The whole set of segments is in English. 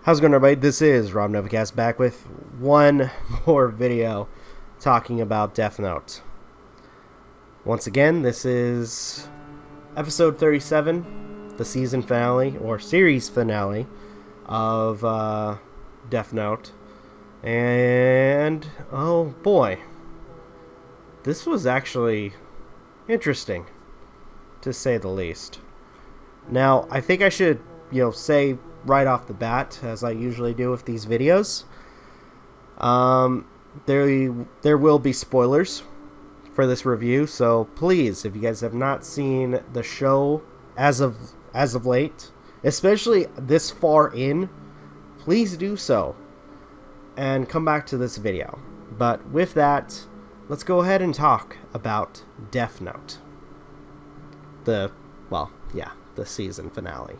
How's it going, everybody? This is Novakast back with one more video talking about Death Note. Once again, this is episode 37, the season finale, or series finale of Death Note. And, oh boy, this was actually interesting, to say the least. Now, I think I should, say right off the bat, as I usually do with these videos, there will be spoilers for this review, so please, if you guys have not seen the show as of late, especially this far in, please do so and come back to this video. But with that, let's go ahead and talk about Death Note. The season finale.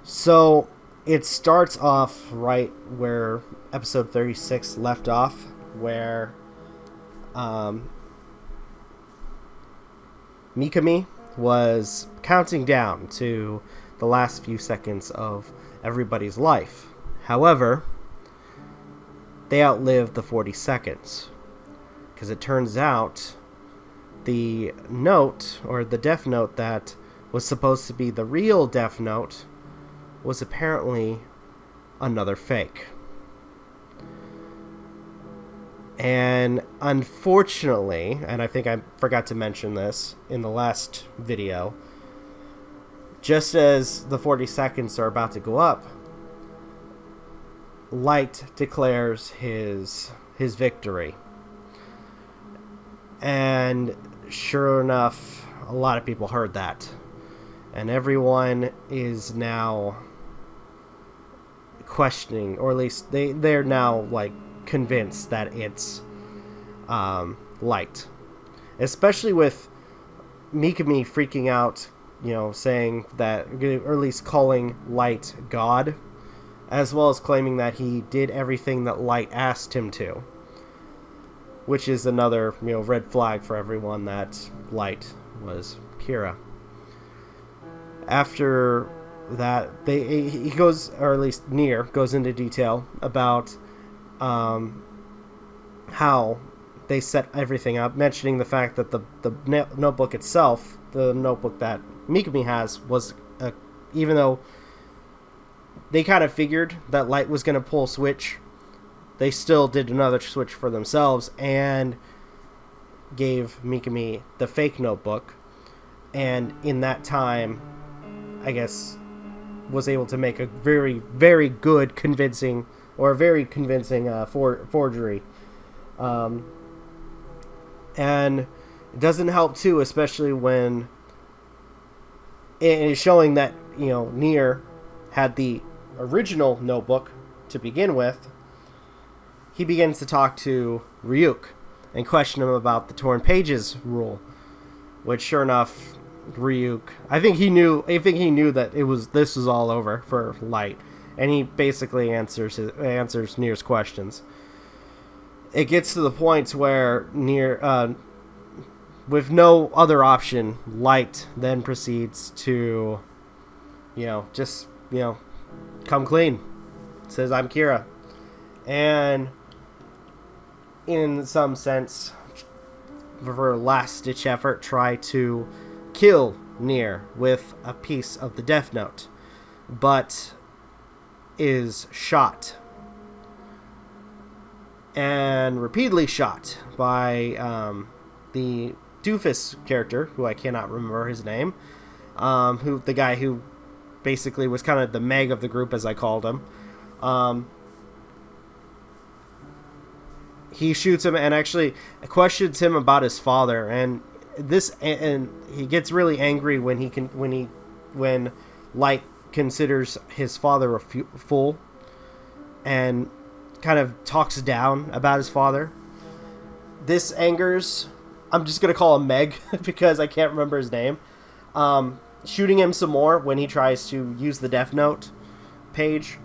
So, it starts off right where episode 36 left off, where Mikami was counting down to the last few seconds of everybody's life. However, they outlived the 40 seconds, because it turns out the note, or the Death Note that was supposed to be the real Death Note, was apparently another fake. And unfortunately, and I think I forgot to mention this in the last video, just as the 40 seconds are about to go up, Light declares his victory. And sure enough, a lot of people heard that. And everyone is now questioning, or at least they're now convinced that it's Light. Especially with Mikami freaking out, saying that, or at least calling Light God, as well as claiming that he did everything that Light asked him to. Which is another, red flag for everyone that Light was Kira. After that, he goes, or at least Nier goes into detail about how they set everything up, mentioning the fact that the notebook itself, the notebook that Mikami has, was even though they kind of figured that Light was going to pull a switch, they still did another switch for themselves and gave Mikami the fake notebook, and in that time, I guess, was able to make a very, very good convincing forgery. And it doesn't help too, especially when it is showing that, Nier had the original notebook to begin with. He begins to talk to Ryuk and question him about the torn pages rule, which sure enough, Ryuk, I think he knew that this was all over for Light, and he basically answers Nier's questions. It gets to the point where Nier, with no other option, Light then proceeds to, come clean. Says, "I'm Kira," and in some sense, for a last-ditch effort, try to kill Nier with a piece of the Death Note, but is shot, and repeatedly shot by the doofus character, who I cannot remember his name, the guy who basically was kind of the Meg of the group, as I called him. He shoots him and actually questions him about his father, and he gets really angry when Light considers his father a fool and kind of talks down about his father. This angers, I'm just gonna call him Meg because I can't remember his name. Shooting him some more when he tries to use the Death Note page,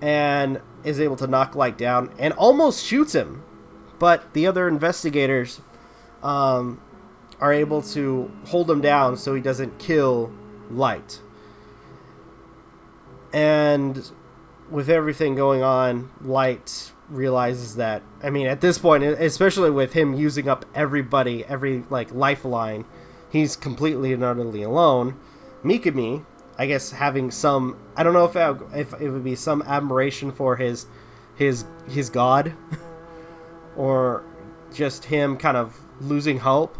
and is able to knock Light down and almost shoots him, but the other investigators are able to hold him down so he doesn't kill Light. And with everything going on, Light realizes that, I mean, at this point, especially with him using up every lifeline, he's completely and utterly alone. Mikami, I guess, having some, I don't know if it would be some admiration for his god, or just him kind of losing hope,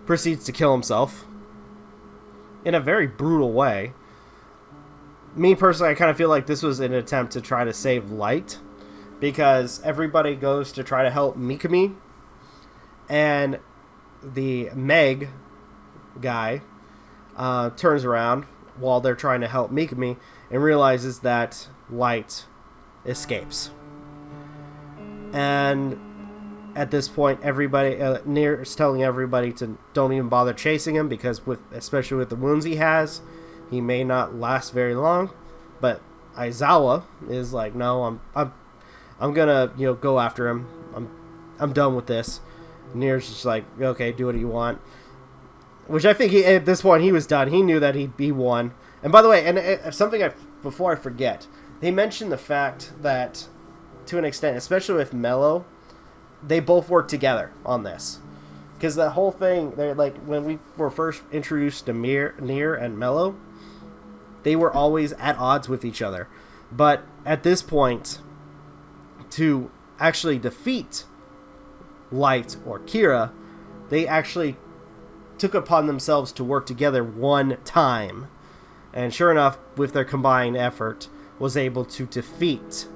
proceeds to kill himself in a very brutal way. Me personally, I kind of feel like this was an attempt to try to save Light, because everybody goes to try to help Mikami, and the Meg guy turns around while they're trying to help Mikami and realizes that Light escapes. And at this point, everybody Nier is telling everybody to don't even bother chasing him, because especially with the wounds he has, he may not last very long. But Aizawa is like, no, I'm gonna go after him. I'm done with this. Nier's just like, okay, do what you want. Which I think at this point he was done. He knew that he won. And by the way, and something before I forget, they mentioned the fact that, to an extent, especially with Mello, they both work together on this. Because the whole thing, they're like, when we were first introduced to Nier and Mello, they were always at odds with each other. But at this point, to actually defeat Light or Kira, they actually took upon themselves to work together one time. And sure enough, with their combined effort, was able to defeat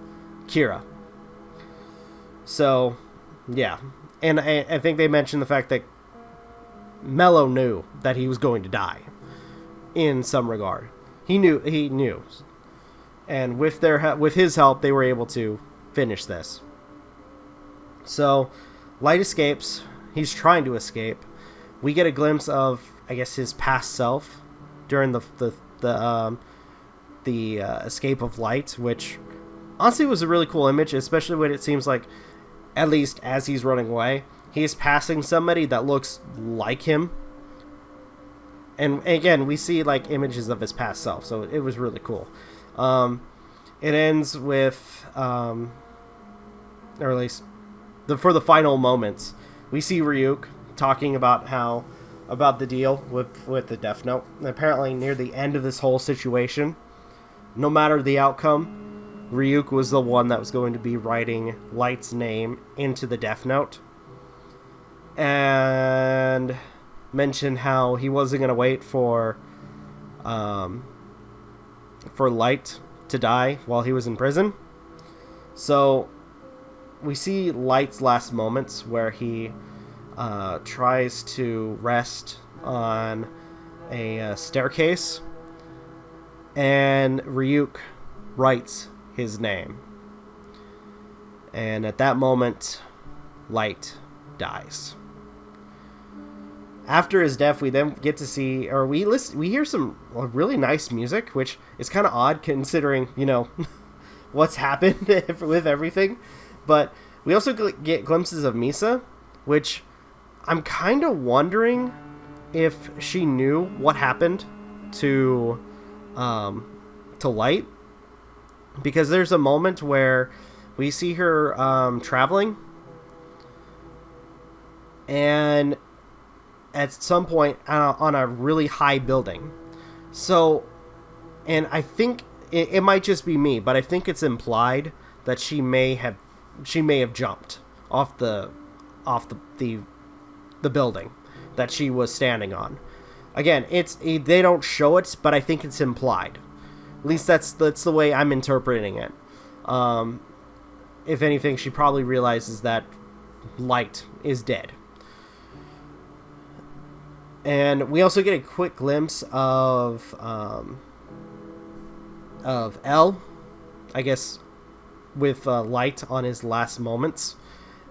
Kira. So, yeah. And I think they mentioned the fact that Mello knew that he was going to die, in some regard. He knew. And with his help, they were able to finish this. So, Light escapes. He's trying to escape. We get a glimpse of, I guess, his past self during the escape of Light, which honestly was a really cool image, especially when it seems like, at least as he's running away, he is passing somebody that looks like him. And again, we see like images of his past self, so it was really cool. It ends with, or at least for the final moments, we see Ryuk talking about the deal with the Death Note. And apparently, near the end of this whole situation, no matter the outcome, Ryuk was the one that was going to be writing Light's name into the Death Note. And mentioned how he wasn't going to wait for Light to die while he was in prison. So we see Light's last moments where he tries to rest on a staircase, and Ryuk writes his name. And at that moment, Light dies. After his death, we then get to see, or we hear some really nice music, which is kind of odd considering, what's happened with everything. But we also get glimpses of Misa, which I'm kind of wondering if she knew what happened to Light, because there's a moment where we see her traveling, and at some point on a really high building. So, and I think it might just be me, but I think it's implied that she may have jumped off the building that she was standing on. Again, they don't show it, but I think it's implied. At least that's the way I'm interpreting it. If anything, she probably realizes that Light is dead. And we also get a quick glimpse of L, I guess, with Light on his last moments.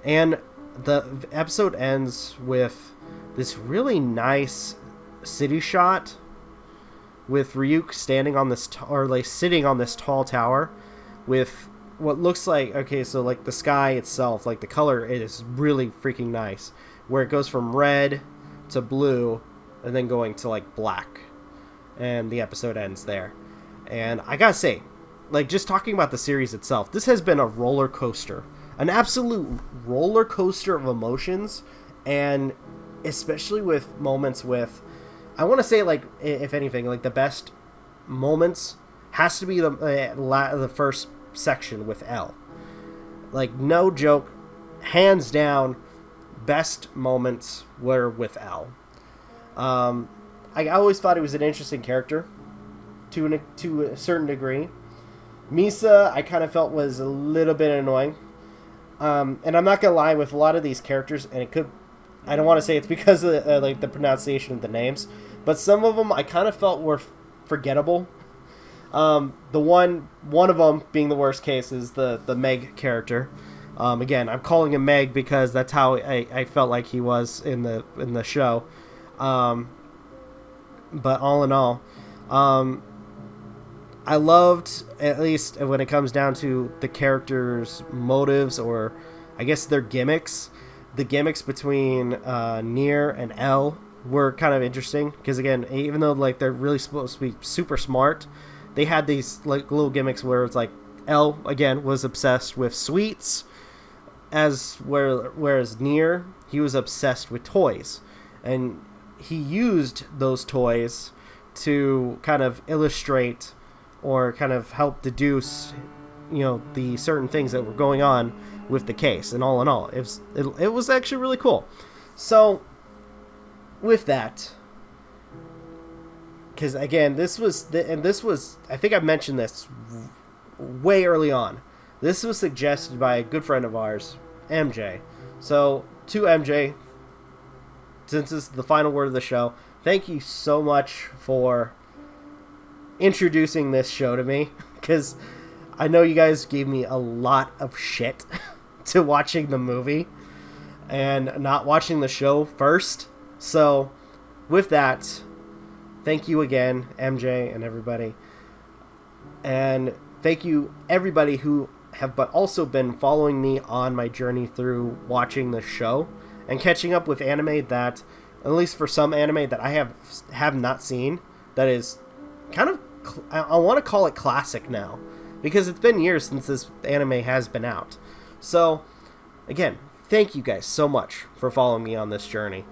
And the episode ends with this really nice city shot with Ryuk standing on this sitting on this tall tower with what looks like, okay, so like the sky itself, like the color is really freaking nice, where it goes from red to blue and then going to like black, and the episode ends there. And I gotta say, like, just talking about the series itself, this has been a roller coaster, an absolute roller coaster of emotions, and especially with moments with, I want to say, like, if anything, like, the best moments has to be the first section with L. Like, no joke, hands down, best moments were with L. I always thought he was an interesting character to a certain degree. Misa, I kind of felt was a little bit annoying. And I'm not going to lie, with a lot of these characters, and I don't want to say it's because of like the pronunciation of the names, but some of them I kind of felt were forgettable. The one of them being the worst case is the Meg character. Again, I'm calling him Meg because that's how I felt like he was in the show. But all in all, I loved, at least when it comes down to the characters' motives, or I guess their gimmicks. The gimmicks between Nier and L were kind of interesting because, again, even though like they're really supposed to be super smart, they had these like little gimmicks where it's like L again was obsessed with sweets, whereas Nier, he was obsessed with toys, and he used those toys to kind of illustrate or kind of help deduce, the certain things that were going on with the case. And all in all, it was actually really cool. So, with that, because again, this was, I think I mentioned this way early on. This was suggested by a good friend of ours, MJ. So, to MJ, since this is the final word of the show, thank you so much for introducing this show to me, because I know you guys gave me a lot of shit to watching the movie and not watching the show first. So with that, thank you again, MJ and everybody, and thank you everybody who have also been following me on my journey through watching the show and catching up with anime that, at least for some anime that I have not seen, that is kind of, I want to call it classic now, because it's been years since this anime has been out. So, again, thank you guys so much for following me on this journey.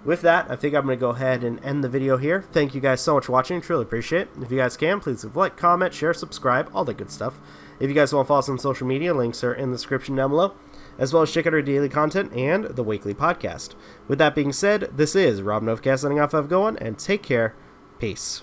With that, I think I'm going to go ahead and end the video here. Thank you guys so much for watching. Truly appreciate it. If you guys can, please leave a like, comment, share, subscribe, all that good stuff. If you guys want to follow us on social media, links are in the description down below, as well as check out our daily content and the weekly podcast. With that being said, this is Rob Novakast signing off. Have a good one, and take care. Peace.